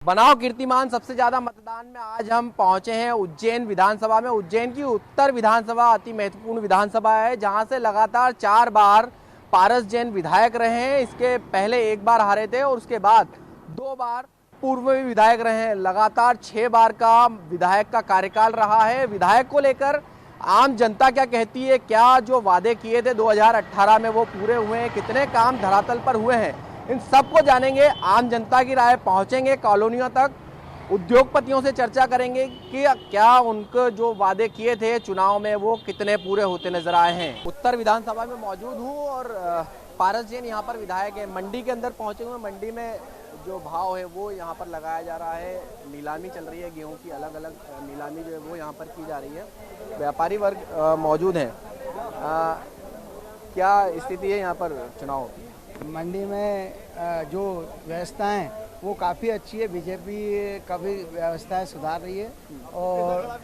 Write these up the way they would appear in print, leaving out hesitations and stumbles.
बनाओ कीर्तिमान सबसे ज्यादा मतदान में आज हम पहुंचे हैं उज्जैन विधानसभा में। उज्जैन की उत्तर विधानसभा अति महत्वपूर्ण विधानसभा है, जहां से लगातार 4 बार पारस जैन विधायक रहे हैं। इसके पहले एक बार हारे थे और उसके बाद 2 बार पूर्व में विधायक रहे हैं। लगातार 6 बार का विधायक का कार्यकाल रहा है। विधायक को लेकर आम जनता क्या कहती है, क्या जो वादे किए थे 2018 में वो पूरे हुए हैं, कितने काम धरातल पर हुए हैं, इन सबको जानेंगे। आम जनता की राय, पहुंचेंगे कॉलोनियों तक, उद्योगपतियों से चर्चा करेंगे कि क्या उनको जो वादे किए थे चुनाव में वो कितने पूरे होते नजर आए हैं। उत्तर विधानसभा में मौजूद हूँ और पारस जैन यहाँ पर विधायक है। मंडी के अंदर पहुंचे हुए। मंडी में जो भाव है वो यहाँ पर लगाया जा रहा है। नीलामी चल रही है गेहूँ की, अलग अलग नीलामी जो है वो यहाँ पर की जा रही है। व्यापारी वर्ग मौजूद हैं। क्या स्थिति है यहाँ पर चुनाव की? मंडी में जो व्यवस्था है वो काफ़ी अच्छी है। बीजेपी का भी व्यवस्थाएं सुधार रही है और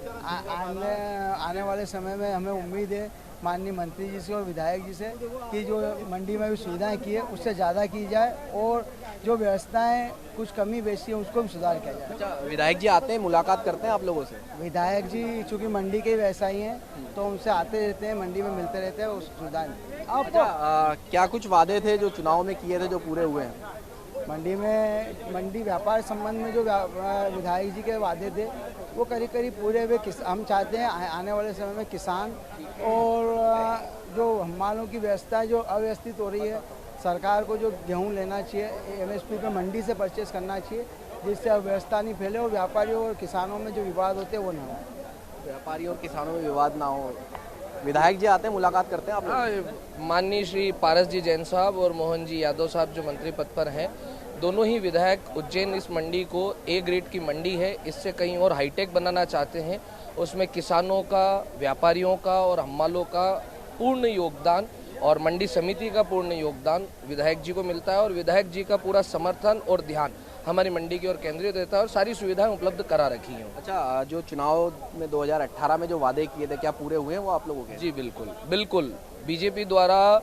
आने वाले समय में हमें उम्मीद है माननीय मंत्री जी से और विधायक जी से कि जो मंडी में भी सुविधाएं की है उससे ज़्यादा की जाए और जो व्यवस्थाएं कुछ कमी बेसी है उसको भी सुधार किया जाए। अच्छा, विधायक जी आते हैं, मुलाकात करते हैं आप लोगों से? विधायक जी चूँकि मंडी के व्यवसायी हैं तो उनसे आते रहते हैं, मंडी में मिलते रहते हैं, उस सुविधाएं। अच्छा, क्या कुछ वादे थे जो चुनाव में किए थे जो पूरे हुए हैं? मंडी व्यापार संबंध में जो विधायक जी के वादे थे वो करीब करीब पूरे हुए। हम चाहते हैं आने वाले समय में किसान और जो हमालों की व्यवस्था जो अव्यवस्थित हो रही है, सरकार को जो गेहूं लेना चाहिए एमएसपी पे मंडी से परचेस करना चाहिए, जिससे अव्यवस्था नहीं फैले और व्यापारियों और किसानों में जो विवाद होते हैं वो ना हो। व्यापारी और किसानों में विवाद ना हो। विधायक जी आते हैं, मुलाकात करते हैं आप लोग? माननीय श्री पारस जी जैन साहब और मोहन जी यादव साहब जो मंत्री पद पर हैं, दोनों ही विधायक उज्जैन इस मंडी को ए ग्रेड की मंडी है, इससे कहीं और हाईटेक बनाना चाहते हैं। उसमें किसानों का, व्यापारियों का और हम्मालों का पूर्ण योगदान और मंडी समिति का पूर्ण योगदान विधायक जी को मिलता है और विधायक जी का पूरा समर्थन और ध्यान हमारी मंडी की ओर केंद्रित रहता है और सारी सुविधाएं उपलब्ध करा रखी हैं। अच्छा, जो चुनाव में 2018 में जो वादे किए थे क्या पूरे हुए हैं वो आप लोगों के? जी बिल्कुल। बीजेपी द्वारा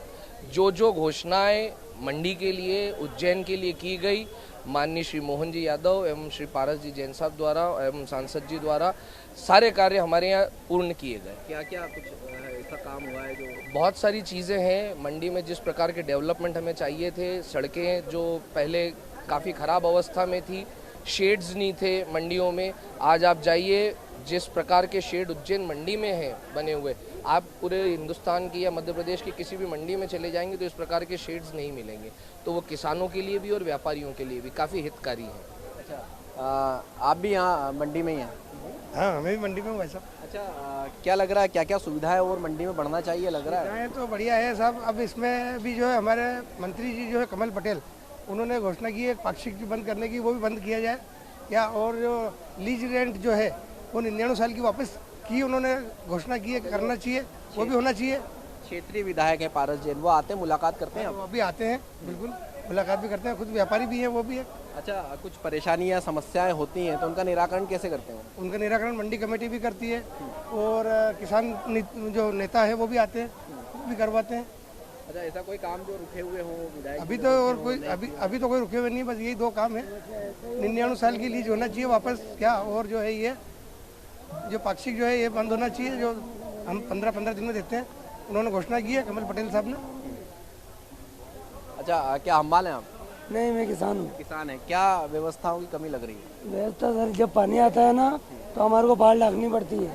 जो घोषणाएं मंडी के लिए, उज्जैन के लिए की गई, माननीय श्री मोहन जी यादव एवं श्री पारस जी जैन साहब द्वारा एवं सांसद जी द्वारा सारे कार्य हमारे यहाँ पूर्ण किए गए। क्या क्या कुछ ऐसा काम हुआ है जो? बहुत सारी चीज़ें हैं मंडी में। जिस प्रकार के डेवलपमेंट हमें चाहिए थे, सड़कें जो पहले काफ़ी ख़राब अवस्था में थी, शेड्स नहीं थे मंडियों में, आज आप जाइए जिस प्रकार के शेड उज्जैन मंडी में हैं बने हुए, आप पूरे हिंदुस्तान की या मध्य प्रदेश की किसी भी मंडी में चले जाएंगे तो इस प्रकार के शेड्स नहीं मिलेंगे। तो वो किसानों के लिए भी और व्यापारियों के लिए भी काफ़ी हितकारी है। अच्छा, आप भी यहाँ मंडी में ही हैं? हाँ, हमें भी मंडी में हूँ भाई साहब। अच्छा, क्या लग रहा है, क्या क्या सुविधा है और मंडी में बढ़ना चाहिए लग रहा है? तो बढ़िया है साहब। अब इसमें भी जो है हमारे मंत्री जी जो है कमल पटेल, उन्होंने घोषणा की है पाक्षिक बंद करने की, वो भी बंद किया जाए या और जो लीज रेंट जो है वो 99 साल की वापस की उन्होंने घोषणा की है, करना चाहिए, वो भी होना चाहिए। क्षेत्रीय विधायक है पारस जैन, वो आते हैं, मुलाकात करते हैं? वो भी आते हैं, बिल्कुल मुलाकात भी करते हैं, खुद व्यापारी भी हैं, वो भी है। अच्छा, कुछ परेशानी या समस्याएं होती हैं तो उनका निराकरण कैसे करते हैं? उनका निराकरण मंडी कमेटी भी करती है और किसान जो नेता है वो भी आते हैं, वो भी करवाते हैं। अच्छा, ऐसा कोई काम जो रुके हुए हो विधायक? अभी तो और कोई अभी तो कोई रुके हुए नहीं, बस यही 2 काम है। 99 साल की लीज होना चाहिए वापस, क्या और जो है ये जो पाक्षिक जो है ये बंद होना चाहिए, जो हम 15-15 दिन में देते हैं, उन्होंने घोषणा की है कमल पटेल साहब ने। अच्छा, क्या हम्माल हैं आप? नहीं, मैं किसान हूँ। किसान है। क्या व्यवस्थाओं की कमी लग रही है? व्यवस्था सर, जब पानी आता है ना तो हमारे को बाढ़ डालनी पड़ती है।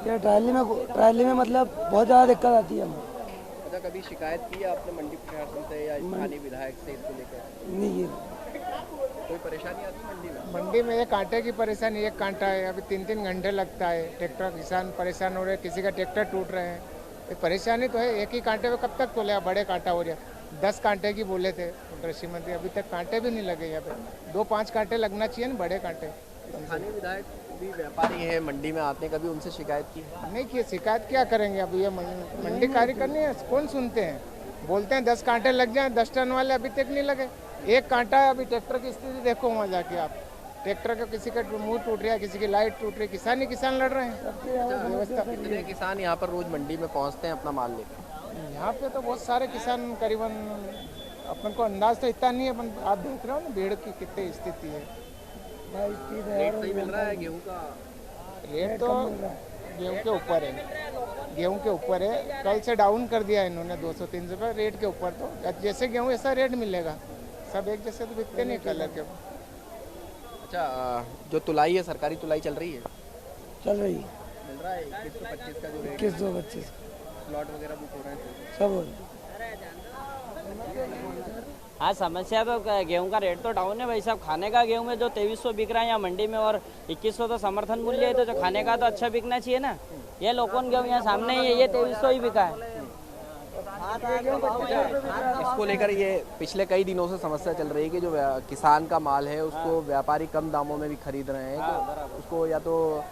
ये ट्राली में मतलब बहुत ज़्यादा दिक्कत आती है हमें। अच्छा, कभी शिकायत की है आपने मंडी प्रशासन से या स्थानीय विधायक से इसको लेकर? नहीं की। कोई परेशानी आती है मंडी में? मंडी में एक कांटे की परेशानी, एक कांटा है, अभी 3-3 घंटे लगता है। ट्रैक्टर, किसान परेशान हो रहे हैं, किसी का ट्रैक्टर टूट रहे हैं। एक परेशानी तो है, एक ही कांटे में कब तक तोले, बड़े कांटा हो जाए। 10 कांटे की बोले थे कृषि मंत्री, अभी तक कांटे भी नहीं लगे। यहाँ पे 2-5 कांटे लगना चाहिए ना, बड़े कांटे। स्थानीय विधायक भी व्यापारी है, मंडी में आते हैं, कभी उनसे शिकायत की? नहीं की, शिकायत क्या करेंगे। अभी ये मंडी कार्य करनी है, कौन सुनते हैं। बोलते हैं 10 कांटे लग जाएं, 10 टन वाले अभी तक नहीं लगे। एक कांटा है। अभी ट्रैक्टर की स्थिति देखो वहाँ जाके आप, ट्रैक्टर का किसी का मुंह टूट रहा है, किसी की लाइट टूट रही है, किसान ही किसान लड़ रहे हैं। व्यवस्था कितने किसान यहाँ पर रोज मंडी में पहुँचते हैं अपना माल लेकर? यहाँ पे तो बहुत सारे किसान, करीबन अपन को अंदाज तो इतना नहीं है, आप देख रहे हो ना भीड़ की कितनी स्थिति है। रेट सही मिल रहा है गेहूं का? रेट तो गेहूं के ऊपर है, गेहूं के ऊपर है। कल से डाउन कर दिया इन्होंने 200-300 रुपये रेट के ऊपर। तो जैसे गेहूं ऐसा रेट मिलेगा, सब एक जैसे तो बिकते नहीं कलर के। अच्छा, जो तुलाई है, सरकारी तुलाई चल रही है? चल रही है, मिल रहा है 2125 का जो रेट 21-25 स्लॉट वगैरह बुक हो रहे हैं? सब हो रही। हाँ, समस्या तो गेहूं का रेट तो डाउन है भाई साहब। खाने का गेहूं में जो 2300 बिक रहा है यहाँ मंडी में और 2100 तो समर्थन मूल्य है, तो जो खाने का तो अच्छा बिकना चाहिए ना। ये लोकल गेहूं यहाँ सामने ही है, ये 2300 ही बिका है। इसको लेकर ये पिछले कई दिनों से समस्या चल रही है कि जो किसान का माल है उसको व्यापारी कम दामों में भी खरीद रहे हैं, कि उसको या तो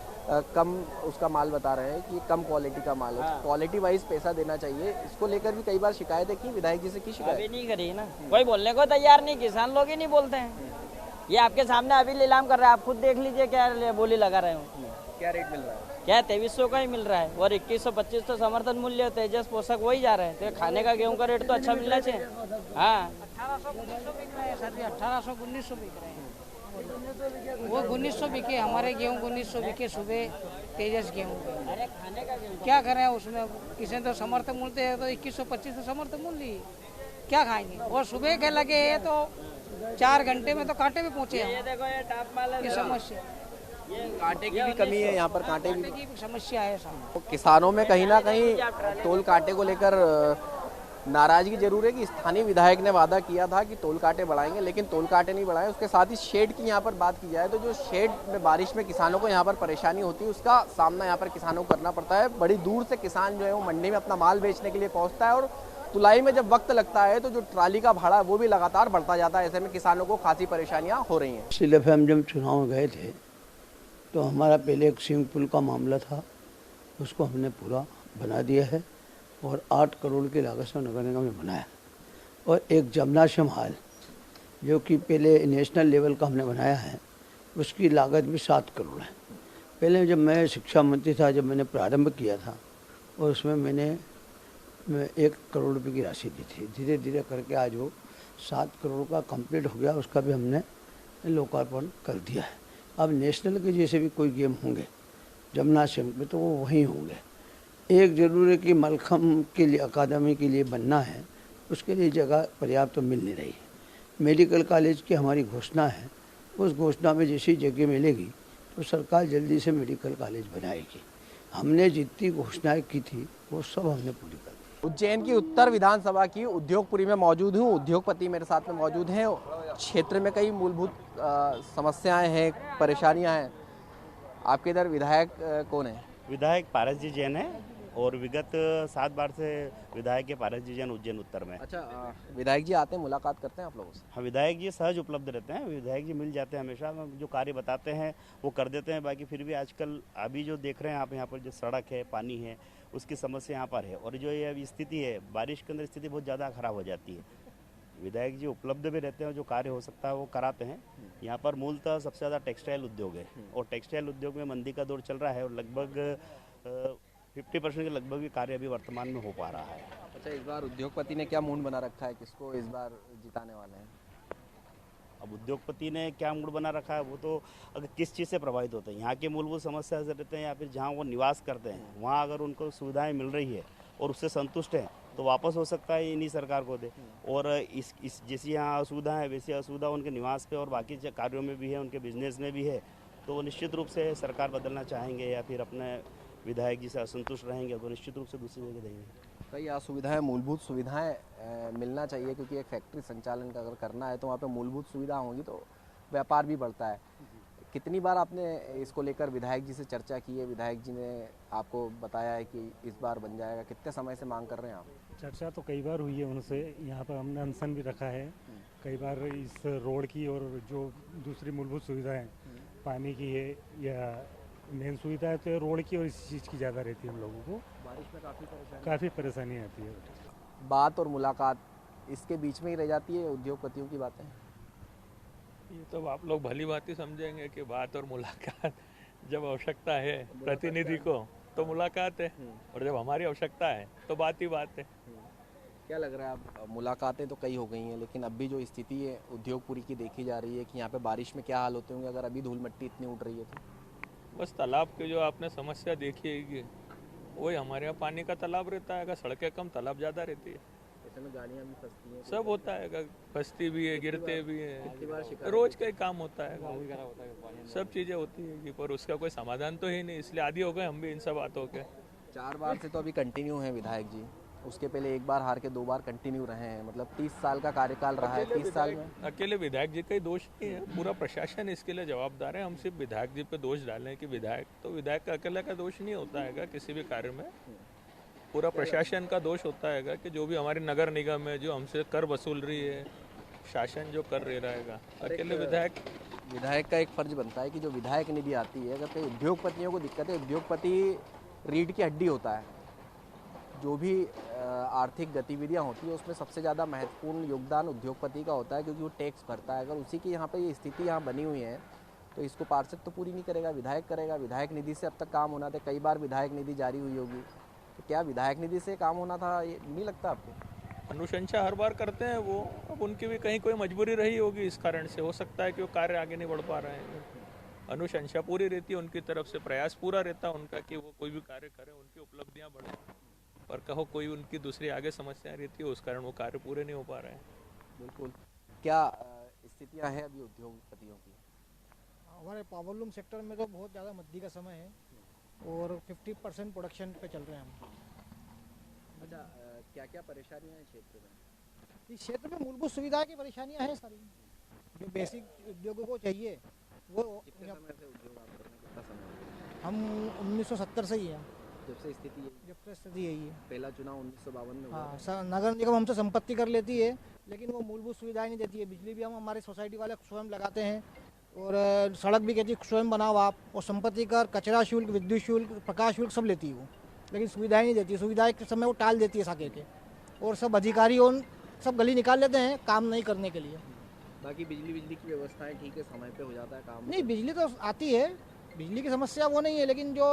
कम उसका माल बता रहे हैं कि कम क्वालिटी का माल है, क्वालिटी वाइज पैसा देना चाहिए। इसको लेकर भी कई बार शिकायतें की, विधायक जी से की शिकायत? अभी नहीं करी ना, कोई बोलने को तैयार नहीं, किसान लोग ही नहीं बोलते हैं। ये आपके सामने अभी नीलाम कर रहे हैं, आप खुद देख लीजिए क्या बोली लगा रहे हो। क्या रेट मिल रहा है? क्या 2300 का ही मिल रहा है और 2125 तो समर्थन मूल्य, तेजस पोषक वही जा रहे हैं। तो खाने का गेहूं का रेट तो अच्छा मिलना चाहिए। हाँ, 1800-1900 बिक रहे हैं सर, 1800-1900 बिक रहे हैं। वो 1900 बिके, हमारे गेहूं 1900 बिके सुबह तेजस गेहूं के। क्या करें उसमें, किसी तो समर्थन मूल्य है तो 2125 तो समर्थन मूल्य ही, क्या खाएंगे। और सुबह के लगे है तो 4 घंटे में तो कांटे में पहुंचे हम। ये देखो ये टॉप माल है, ये समस्या, कांटे की भी कमी है यहाँ पर, कांटे कांटे की समस्या है साहब। तो किसानों में कहीं ना कहीं तोल कांटे को लेकर नाराजगी जरूर है कि स्थानीय विधायक ने वादा किया था कि तोल कांटे बढ़ाएंगे, लेकिन तोल कांटे नहीं बढ़ाए। उसके साथ ही शेड की यहाँ पर बात की जाए तो जो शेड में बारिश में किसानों को यहाँ पर परेशानी होती है, उसका सामना यहाँ पर किसानों को करना पड़ता है। बड़ी दूर से किसान जो है वो मंडी में अपना माल बेचने के लिए पहुँचता है और तुलाई में जब वक्त लगता है तो जो ट्राली का भाड़ा वो भी लगातार बढ़ता जाता है। ऐसे में किसानों को खासी परेशानियाँ हो रही हैं। पिछले दफे हम जब चुनाव में गए थे तो हमारा पहले एक स्विमिंग पूल का मामला था, उसको हमने पूरा बना दिया है और 8 करोड़ की लागत से नगर निगम ने बनाया। और एक जमनाश्रम हाल जो कि पहले नेशनल लेवल का हमने बनाया है, उसकी लागत भी 7 करोड़ है। पहले जब मैं शिक्षा मंत्री था, जब मैंने प्रारंभ किया था और उसमें मैंने 1 करोड़ रुपये की राशि दी थी। धीरे धीरे करके आज वो 7 करोड़ का कंप्लीट हो गया, उसका भी हमने लोकार्पण कर दिया है। अब नेशनल के जैसे भी कोई गेम होंगे जमनाश्रम में तो वो वहीं होंगे। एक ज़रूर है कि मलखम के लिए अकादमी के लिए बनना है, उसके लिए जगह पर्याप्त तो मिल नहीं रही है। मेडिकल कॉलेज की हमारी घोषणा है, उस घोषणा में जैसी जगह मिलेगी तो सरकार जल्दी से मेडिकल कॉलेज बनाएगी। हमने जितनी घोषणाएं की थी वो सब हमने पूरी कर दी। उज्जैन की उत्तर विधानसभा की उद्योगपुरी में मौजूद हूँ। उद्योगपति मेरे साथ में मौजूद हैं। क्षेत्र में कई मूलभूत समस्याएं हैं, परेशानियां हैं। आपके इधर विधायक कौन है? विधायक पारस जी जैन है और विगत 7 बार से विधायक है पारस जी जैन उज्जैन उत्तर में। अच्छा, विधायक जी आते हैं, मुलाकात करते हैं आप लोगों से? हाँ, विधायक जी सहज उपलब्ध रहते हैं, विधायक जी मिल जाते हैं हमेशा। जो कार्य बताते हैं वो कर देते हैं। बाकी फिर भी आजकल अभी जो देख रहे हैं आप, यहाँ पर जो सड़क है, पानी है, उसकी समस्या यहाँ पर है। और जो ये अभी स्थिति है, बारिश के अंदर स्थिति बहुत ज़्यादा खराब हो जाती है। विधायक जी उपलब्ध भी रहते हैं, जो कार्य हो सकता है वो कराते हैं। यहाँ पर मूलतः सबसे ज़्यादा टेक्सटाइल उद्योग है और टेक्सटाइल उद्योग में मंदी का दौर चल रहा है और लगभग 50% के लगभग भी कार्य अभी वर्तमान में हो पा रहा है। अच्छा, इस बार उद्योगपति ने क्या मूड बना रखा है, किसको इस बार जिताने वाले हैं? अब उद्योगपति ने क्या मूड बना रखा है वो तो अगर किस चीज़ से प्रभावित होते हैं, यहाँ की मूलभूत समस्या से रहते हैं या फिर जहाँ वो निवास करते हैं वहाँ अगर उनको सुविधाएं मिल रही है और उससे संतुष्ट हैं तो वापस हो सकता है इन्हीं सरकार को दे। और इस जैसी यहाँ असुविधा है वैसी असुविधा उनके निवास पे और बाकी कार्यों में भी है, उनके बिजनेस में भी है। तो वो निश्चित रूप से सरकार बदलना चाहेंगे या फिर अपने विधायक जी से असंतुष्ट रहेंगे तो निश्चित रूप से दूसरी जगह देंगे। कई असुविधाएं, मूलभूत सुविधाएं मिलना चाहिए, क्योंकि एक फैक्ट्री संचालन का अगर करना है तो वहाँ पे मूलभूत सुविधा होंगी तो व्यापार भी बढ़ता है। कितनी बार आपने इसको लेकर विधायक जी से चर्चा की है? विधायक जी ने आपको बताया है कि इस बार बन जाएगा? कितने समय से मांग कर रहे हैं आप? चर्चा तो कई बार हुई है उनसे। यहाँ पर हमने अनशन भी रखा है कई बार इस रोड की और जो दूसरी मूलभूत सुविधाएं पानी की है या मेन सुविधा है तो रोड की और इस चीज़ की ज़्यादा रहती है हम लोगों को। बारिश में काफ़ी परेशानी आती है। बात और मुलाकात इसके बीच में ही रह जाती है उद्योगपतियों की बातें। ये तो आप लोग भली बात ही समझेंगे कि बात और मुलाकात जब आवश्यकता है प्रतिनिधि को तो मुलाकात है और जब हमारी आवश्यकता है तो बात ही बात है। क्या लग रहा है, अब मुलाकातें तो कई हो गई हैं, लेकिन अब भी जो स्थिति है उद्योगपुरी की देखी जा रही है कि यहाँ पे बारिश में क्या हाल होते होंगे अगर अभी धूल मिट्टी इतनी उड़ रही है तो? बस तालाब की जो आपने समस्या देखी है कि वही हमारे यहाँ पानी का तालाब रहता है, सड़कें कम तालाब ज़्यादा रहती है, ऐसे में गाड़ियाँ भी फंसती हैं, सब होता है, फंसती भी है, गिरते भी कितनी बार है, शिकायत रोज का ही काम होता है, सब चीज़ें होती है कि पर उसका कोई समाधान तो ही नहीं, इसलिए आदी हो गए हम भी इन सब बातों के। 4 बार से तो अभी कंटिन्यू है विधायक जी, उसके पहले 1 बार हार के 2 बार कंटिन्यू रहे हैं, मतलब 30 साल का कार्यकाल रहा है। 30 साल में अकेले विधायक जी का ही दोष नहीं है, पूरा प्रशासन इसके लिए जवाबदार है। हम सिर्फ विधायक जी पे दोष डालें कि विधायक का अकेले का दोष नहीं होता है किसी भी कार्य में, पूरा प्रशासन का दोष होता है कि जो भी हमारी नगर निगम है जो हमसे कर वसूल रही है, शासन जो कर रहा है, अकेले विधायक का एक फर्ज बनता है कि जो विधायक निधि आती है, अगर कई उद्योगपतियों को दिक्कत है, उद्योगपति रीढ़ की हड्डी होता है, जो भी आर्थिक गतिविधियां होती है उसमें सबसे ज़्यादा महत्वपूर्ण योगदान उद्योगपति का होता है, क्योंकि वो टैक्स भरता है। अगर उसी की यहाँ पे ये स्थिति यहाँ बनी हुई है तो इसको पार्षद तो पूरी नहीं करेगा, विधायक करेगा। विधायक निधि से अब तक काम होना था, कई बार विधायक निधि जारी हुई होगी, तो क्या विधायक निधि से काम होना था, ये नहीं लगता आपको? अनुशंसा हर बार करते हैं वो, अब उनकी भी कहीं कोई मजबूरी रही होगी, इस कारण से हो सकता है कि वो कार्य आगे नहीं बढ़ पा रहे हैं। अनुशंसा पूरी रहती है उनकी तरफ से, प्रयास पूरा रहता है उनका कि वो कोई भी कार्य करें, उनकी उपलब्धियां बढ़े, पर कहो कोई उनकी दूसरी आगे समस्याएं रहती है, उस कारण वो कार्य पूरे नहीं हो पा रहे हैं। बिल्कुल। क्या स्थितियाँ हैं अभी उद्योगपतियों की? हमारे पावर लूम सेक्टर में तो बहुत ज़्यादा मद्दी का समय है और 50% प्रोडक्शन पे चल रहे हैं हम। अच्छा, क्या क्या परेशानियाँ हैं क्षेत्र में? इस क्षेत्र में मूलभूत सुविधा की परेशानियां हैं सारी, जो बेसिक उद्योगों को चाहिए वो। कितने समय से उद्योग आप कर रहे हैं, कितना समय हो गया? हम 1970 से ही हैं, जब से स्थिति यही है। पहला चुनाव 1952 में हुआ था। हाँ, नगर निगम हमसे संपत्ति कर लेती है, लेकिन वो मूलभूत सुविधाएं नहीं देती है। बिजली भी हम हमारे सोसाइटी वाले स्वयं लगाते हैं और सड़क भी कहती है स्वयं बनाओ आप, और संपत्ति कर, कचरा शुल्क, विद्युत शुल्क, प्रकाश शुल्क सब लेती है वो, लेकिन सुविधाएं नहीं देती है। सुविधाएं के समय वो टाल देती है साके के, और सब अधिकारी और सब गली निकाल लेते हैं काम नहीं करने के लिए। बाकी बिजली की व्यवस्थाएं ठीक है, समय पे हो जाता है काम? नहीं, बिजली तो आती है, बिजली की समस्या वो नहीं है, लेकिन जो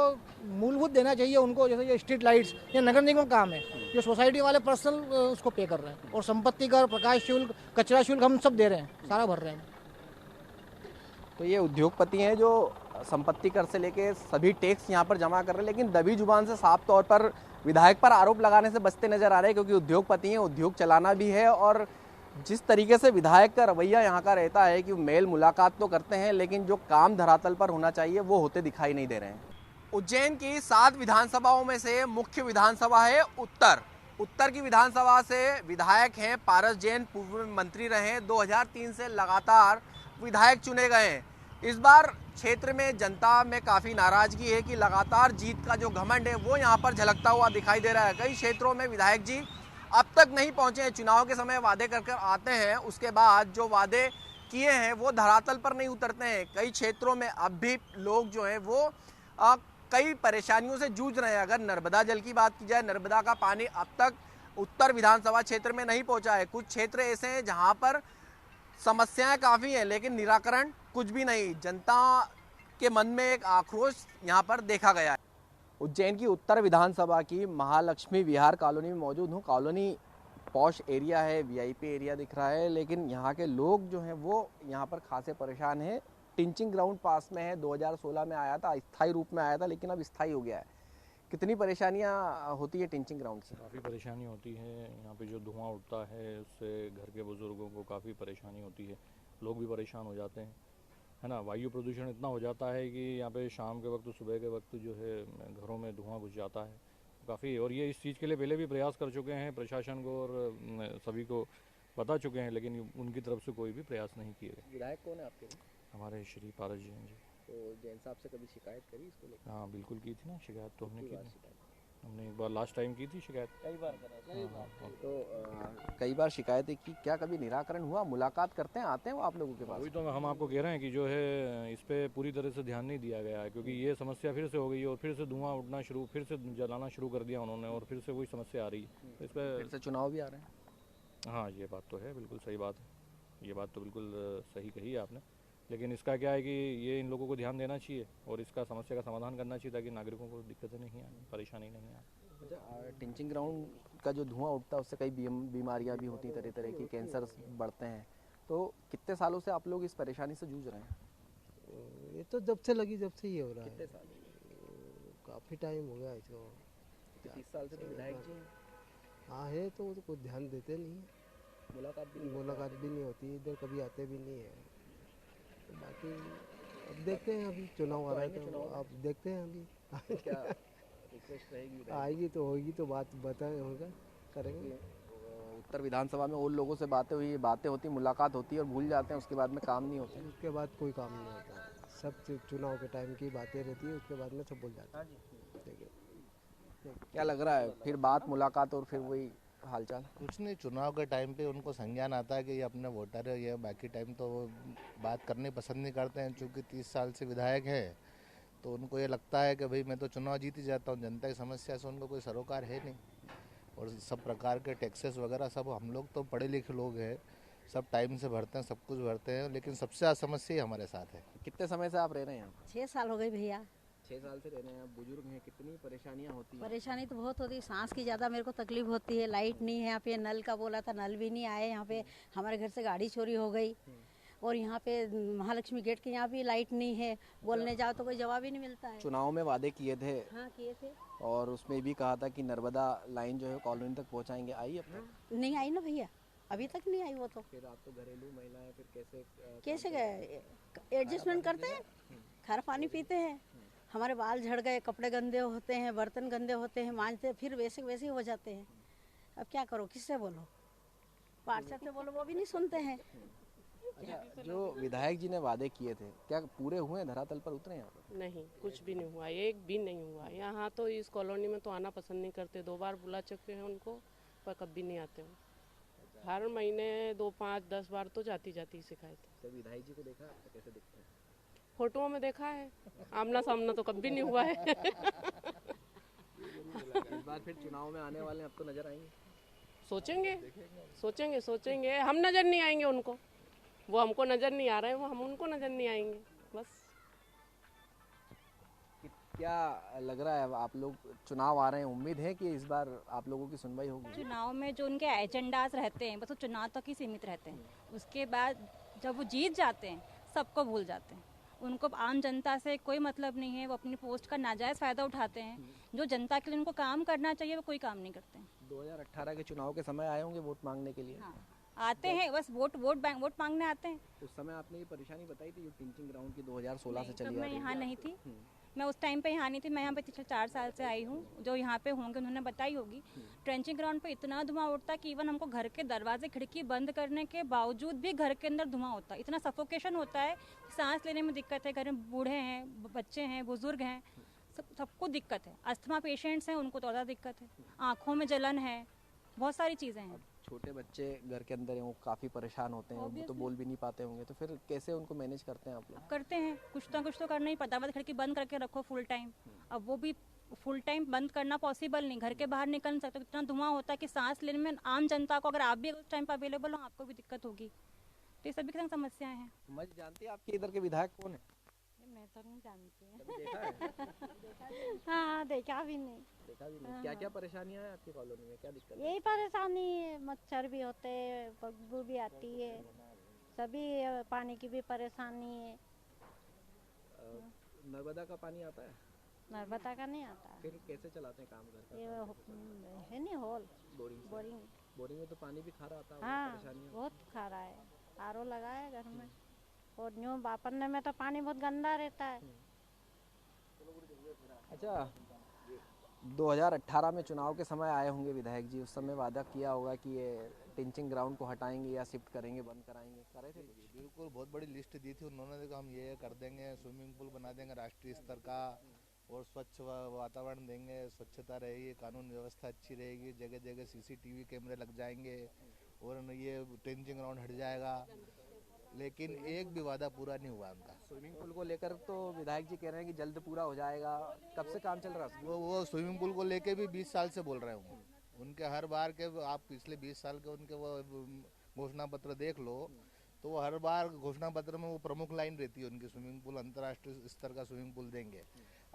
मूलभूत देना चाहिए उनको, जैसे ये स्ट्रीट लाइट्स, ये नगर निगम काम है, जो सोसाइटी वाले पर्सनल उसको पे कर रहे हैं, और संपत्ति कर, प्रकाश शुल्क, कचरा शुल्क हम सब दे रहे हैं, सारा भर रहे हैं। तो ये उद्योगपति हैं जो संपत्ति कर से लेके सभी टैक्स यहाँ पर जमा कर रहे हैं, लेकिन दबी जुबान से साफ तौर पर विधायक पर आरोप लगाने से बचते नजर आ रहे हैं, क्योंकि उद्योगपति हैं, उद्योग चलाना भी है। और जिस तरीके से विधायक का रवैया यहाँ का रहता है कि मेल मुलाकात तो करते हैं, लेकिन जो काम धरातल पर होना चाहिए वो होते दिखाई नहीं दे रहे हैं। उज्जैन की 7 विधानसभाओं में से मुख्य विधानसभा है उत्तर की विधानसभा से विधायक हैं पारस जैन, पूर्व मंत्री रहे, 2003 से लगातार विधायक चुने गए हैं। इस बार क्षेत्र में जनता में काफ़ी नाराजगी है कि लगातार जीत का जो घमंड है वो यहाँ पर झलकता हुआ दिखाई दे रहा है। कई क्षेत्रों में विधायक जी अब तक नहीं पहुंचे हैं, चुनाव के समय वादे कर आते हैं, उसके बाद जो वादे किए हैं वो धरातल पर नहीं उतरते हैं। कई क्षेत्रों में अब भी लोग जो हैं वो कई परेशानियों से जूझ रहे हैं। अगर नर्मदा जल की बात की जाए, नर्मदा का पानी अब तक उत्तर विधानसभा क्षेत्र में नहीं पहुंचा है। कुछ क्षेत्र ऐसे हैं जहां पर समस्याएं काफ़ी हैं, लेकिन निराकरण कुछ भी नहीं। जनता के मन में एक आक्रोश यहाँ पर देखा गया है। उज्जैन की उत्तर विधानसभा की महालक्ष्मी विहार कॉलोनी में मौजूद हूँ। कॉलोनी पॉश एरिया है, वीआईपी एरिया दिख रहा है, लेकिन यहाँ के लोग जो हैं वो यहाँ पर खासे परेशान हैं। टिंचिंग ग्राउंड पास में है, 2016 में आया था, अस्थायी रूप में आया था, लेकिन अब स्थायी हो गया है। कितनी परेशानियाँ होती है टिंचिंग ग्राउंड से? काफ़ी परेशानी होती है। यहाँ पे जो धुआं उठता है उससे घर के बुज़ुर्गों को काफ़ी परेशानी होती है, लोग भी परेशान हो जाते हैं, है ना। वायु प्रदूषण इतना हो जाता है कि यहाँ पे शाम के वक्त, सुबह के वक्त जो है घरों में धुआं घुस जाता है काफ़ी। और ये इस चीज़ के लिए पहले भी प्रयास कर चुके हैं, प्रशासन को और सभी को बता चुके हैं, लेकिन उनकी तरफ से कोई भी प्रयास नहीं किए गए। विधायक कौन है आपके? हमारे श्री पारस जैन जी। तो जैन साहब से कभी शिकायत करी इसको लेकर? हाँ बिल्कुल की थी ना शिकायत, तो हमने की थी। हमने एक बार लास्ट टाइम की थी शिकायत, कई बार करा। तो कई बार शिकायतें की, क्या कभी निराकरण हुआ? मुलाकात करते हैं, आते हैं वो आप लोगों के पास? वही तो हम आपको कह रहे हैं कि जो है इस पे पूरी तरह से ध्यान नहीं दिया गया है, क्योंकि ये समस्या फिर से हो गई और फिर से धुआं उठना शुरू, फिर से जलाना शुरू कर दिया उन्होंने, और फिर से वही समस्या आ रही है। तो इस पर फिर से चुनाव भी आ रहे हैं। हाँ ये बात तो है, बिल्कुल सही बात है, ये बात तो बिल्कुल सही कही है आपने। लेकिन इसका क्या है कि ये इन लोगों को ध्यान देना चाहिए और इसका समस्या का समाधान करना चाहिए, ताकि नागरिकों को दिक्कतें नहीं आए, परेशानी नहीं आए। टिंचिंग ग्राउंड का जो धुआं उठता है उससे कई बीमारियां भी होती, तरह तरह की कैंसर बढ़ते हैं। तो कितने सालों से आप लोग इस परेशानी से जूझ रहे हैं? ये तो जब से लगी जब से ये हो रहा है। कितने साल? काफ़ी टाइम हो गया इसको। 30 साल से तो विधायक जी हैं। हाँ है, तो वो तो कुछ ध्यान देते नहीं है, मुलाकात भी नहीं होती, इधर कभी आते भी नहीं है। तो बाकी अब देखते हैं, अभी चुनाव आ रहा है तो अब देखते हैं अभी क्या रिक्वेस्ट रहेगी? आएगी तो होगी तो बात बताए होगा, करेंगे। उत्तर विधानसभा में और लोगों से बातें होती, मुलाकात होती है और भूल जाते हैं, उसके बाद में काम नहीं होते। उसके बाद कोई काम नहीं होता, सब चुनाव के टाइम की बातें रहती है, उसके बाद में सब भूल जाते हैं। देखिए क्या लग रहा है, फिर बात मुलाकात और फिर वही हालचाल? कुछ नहीं, चुनाव के टाइम पे उनको संज्ञान आता है कि ये अपने वोटर है, ये बाकी टाइम तो वो बात करनी पसंद नहीं करते हैं। चूँकि 30 साल से विधायक है तो उनको ये लगता है कि भाई मैं तो चुनाव जीत ही जाता हूँ, जनता की समस्या से उनको कोई सरोकार है नहीं। और सब प्रकार के टैक्सेस वगैरह सब, हम लोग तो पढ़े लिखे लोग हैं, सब टाइम से भरते हैं, सब कुछ भरते हैं, लेकिन सबसे ज़्यादा समस्या ही हमारे साथ है। कितने समय से आप रह रहे हैं यहाँ? 6 साल हो गए भैया। 6 साल से रह रहे हैं आप, बुजुर्ग हैं, कितनी परेशानियाँ होती हैं? परेशानी तो बहुत होती है, सांस की ज़्यादा मेरे को तकलीफ होती है। लाइट नहीं है यहाँ पे, नल का बोला था, नल भी नहीं आए यहाँ पे। हमारे घर से गाड़ी चोरी हो गई और यहाँ पे महालक्ष्मी गेट के यहाँ भी लाइट नहीं है, बोलने जाओ तो कोई जवाब ही नहीं मिलता है। चुनाव में वादे किए थे। हाँ किए थे। और उसमें भी कहा था कि नर्मदा लाइन जो है कॉलोनी तक पहुँचाएंगे, आई अब तक? नहीं आई ना भैया, अभी तक नहीं आई वो तो। फिर आप तो घरेलू महिला है, फिर कैसे एडजस्टमेंट करते हैं, खारा पानी पीते हैं, हमारे बाल झड़ गए, कपड़े गंदे होते हैं, बर्तन गंदे होते हैं, मांजते फिर वैसे वैसे हो जाते हैं। अब क्या करो, किससे बोलो, पार्षद से बोलो वो भी नहीं सुनते हैं। अच्छा, जो विधायक जी ने वादे किए थे क्या पूरे हुए, धरातल पर उतरे यहाँ पर? नहीं, कुछ भी नहीं हुआ, एक भी नहीं हुआ। यहाँ तो इस कॉलोनी में तो आना पसंद नहीं करते, 2 बार बुला चुके हैं उनको पर कभी नहीं आते हो। हर महीने 2, 5, 10 बार तो जाती शिकायत। तो विधायक जी को देखा कैसे दिखते हैं? फोटोओं में देखा है, आमना सामना तो कभी नहीं हुआ है। इस बार फिर चुनाव में आने वाले, अब तो नजर आएंगे? सोचेंगे, हम नजर नहीं आएंगे उनको, वो हमको नजर नहीं आ रहे हैं, वो हम उनको नजर नहीं आएंगे बस। क्या लग रहा है, आप लोग चुनाव आ रहे हैं, उम्मीद है कि इस बार आप लोगों की सुनवाई होगी? चुनाव में जो उनके एजेंडाज रहते हैं बस वो चुनाव तक ही सीमित रहते हैं, उसके बाद जब वो जीत जाते हैं सबको भूल जाते हैं। उनको आम जनता से कोई मतलब नहीं है, वो अपनी पोस्ट का नाजायज़ फ़ायदा उठाते हैं। जो जनता के लिए उनको काम करना चाहिए वो कोई काम नहीं करते हैं। 2018 के चुनाव के समय आए होंगे वोट मांगने के लिए? हाँ, आते हैं बस वोट मांगने आते हैं। उस समय आपने ये परेशानी बताई थी जो टिंचिंग ग्राउंड की 2016 से चली आ रही है? मैं यहाँ नहीं थी, मैं उस टाइम पे यहाँ नहीं थी, मैं यहाँ पे पिछले 4 साल से आई हूँ। जो यहाँ पे होंगे उन्होंने बताई होगी। ट्रेंचिंग ग्राउंड पे इतना धुआं उठता कि इवन हमको घर के दरवाजे खिड़की बंद करने के बावजूद भी घर के अंदर धुआं होता है। इतना सफोकेशन होता है, सांस लेने में दिक्कत है, घर में बूढ़े हैं, बच्चे हैं, बुजुर्ग हैं, सबको दिक्कत है। अस्थमा पेशेंट्स हैं उनको तो ज़्यादा दिक्कत है, आँखों में जलन है, बहुत सारी चीज़ें हैं। छोटे बच्चे घर के अंदर हैं, वो काफ़ी परेशान होते हैं, वो तो बोल भी नहीं पाते होंगे, तो फिर कैसे उनको मैनेज करते हैं आप लोग? करते हैं, कुछ ना कुछ तो करना ही पड़ता है। खिड़की बंद करके रखो फुल टाइम, अब वो भी फुल टाइम बंद करना पॉसिबल नहीं, घर के बाहर निकल नहीं सकते। इतना धुआं होता है कि सांस लेने में आम जनता को, अगर आप भी उस टाइम पर अवेलेबल हो आपको भी दिक्कत होगी। तो ये सभी की समस्याएं हैं। समझ जानती है आपके इधर के विधायक कौन है? मैं तो नहीं जानती देखा है? हाँ, देखा भी नहीं। देखा भी नहीं। क्या क्या परेशानियां हैं आपकी कॉलोनी में, क्या दिक्कत है? यही परेशानी है, मच्छर भी होते हैं, बदबू भी आती है, सभी पानी की भी परेशानी है। नर्मदा का पानी आता है? नर्मदा का नहीं आता। फिर कैसे चलाते हैं काम घर का? ये है नहीं होल बोरिंग में तो पानी भी खारा आता है। हाँ, बहुत खारा है। आरओ लगा है घर में, और न्यू वापरने में तो पानी बहुत गंदा रहता है। अच्छा, 2018 में चुनाव के समय आए होंगे विधायक जी, उस समय वादा किया होगा कि ये टिंचिंग ग्राउंड को हटाएंगे या शिफ्ट करेंगे, बंद कराएंगे, करे थे? बिल्कुल, बहुत बड़ी लिस्ट दी थी उन्होंने, हम ये कर देंगे, स्विमिंग पूल बना देंगे राष्ट्रीय स्तर का, और स्वच्छ वातावरण देंगे, स्वच्छता रहेगी, कानून व्यवस्था अच्छी रहेगी, जगह जगह CCTV कैमरे लग जाएंगे और ये टिंचिंग ग्राउंड हट जाएगा। लेकिन एक भी वादा पूरा नहीं हुआ उनका। स्विमिंग पूल को लेकर तो विधायक जी कह रहे हैं कि जल्द पूरा हो जाएगा, कब से काम चल रहा है? वो स्विमिंग पूल को लेके भी 20 साल से बोल रहे हूँ। उनके हर बार के, आप पिछले 20 साल के उनके वो घोषणा पत्र देख लो, तो वो हर बार घोषणा पत्र में वो प्रमुख लाइन रहती है उनकी, स्विमिंग पूल अंतर्राष्ट्रीय स्तर का स्विमिंग पूल देंगे।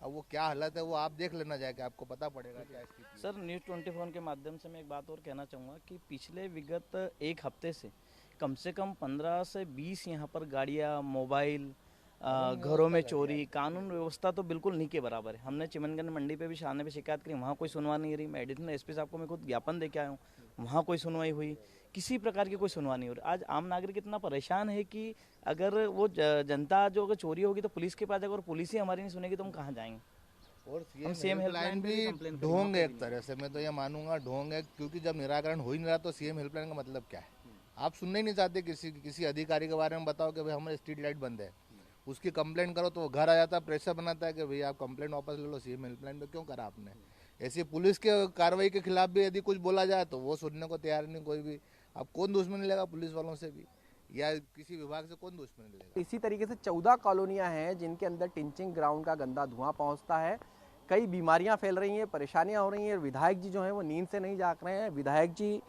अब वो क्या हालत है वो आप देख लेना जाके, आपको पता पड़ेगा क्या स्थिति है। सर न्यूज़ 24 के माध्यम से मैं एक बात और कहना चाहूँगा कि पिछले विगत एक हफ्ते से कम 15 से 20 यहाँ पर गाड़ियाँ, मोबाइल, घरों में चोरी, कानून व्यवस्था तो बिल्कुल नहीं के बराबर है। हमने चिमनगंज मंडी पे भी थाने पे शिकायत करी, वहाँ कोई सुनवाई नहीं रही। मैं एडिशनल एसपी साहब को मैं खुद ज्ञापन दे के आया हूँ, वहाँ कोई सुनवाई हुई, किसी प्रकार की कोई सुनवाई नहीं हो रही। आज आम नागरिक इतना परेशान है कि अगर वो जनता जो अगर चोरी होगी तो पुलिस के पास जाएगा, और पुलिस ही हमारी नहीं सुनेगी तो हम कहाँ जाएंगे। और सीएम हेल्पलाइन भी ढोंग है एक तरह से, मैं तो ये मानूंगा ढोंग है, क्योंकि जब निराकरण हो ही नहीं रहा तो सीएम हेल्पलाइन का मतलब क्या है? आप सुनना ही नहीं चाहते किसी अधिकारी के बारे में। बताओ कि भाई हमारे स्ट्रीट लाइट बंद है, उसकी कंप्लेंट करो तो वो घर आ जाता है, प्रेशर बनाता है कि भाई आप कंप्लेंट वापस ले लो, सीएम हेल्पलाइन पे क्यों करा आपने। ऐसी पुलिस के कार्रवाई के खिलाफ भी यदि कुछ बोला जाए तो वो सुनने को तैयार नहीं कोई भी। अब कौन दुश्मनी लेगा पुलिस वालों से भी, या किसी विभाग से कौन दुश्मनी लेगा? इसी तरीके से 14 कॉलोनियां हैं जिनके अंदर टिंचिंग ग्राउंड का गंदा धुआं पहुंचता है। कई बीमारियां फैल रही हैं, परेशानियां हो रही हैं। विधायक जी जो हैं वो नींद से नहीं जाग रहे हैं। विधायक जी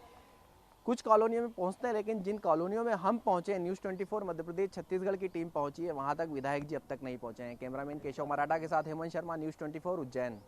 कुछ कॉलोनियों में पहुंचते हैं, लेकिन जिन कॉलोनियों में हम पहुंचे, न्यूज़ 24 मध्य प्रदेश छत्तीसगढ़ की टीम पहुंची है, वहां तक विधायक जी अब तक नहीं पहुंचे हैं। कैमरामैन केशव मराठा के साथ हेमंत शर्मा, न्यूज़ 24 उज्जैन।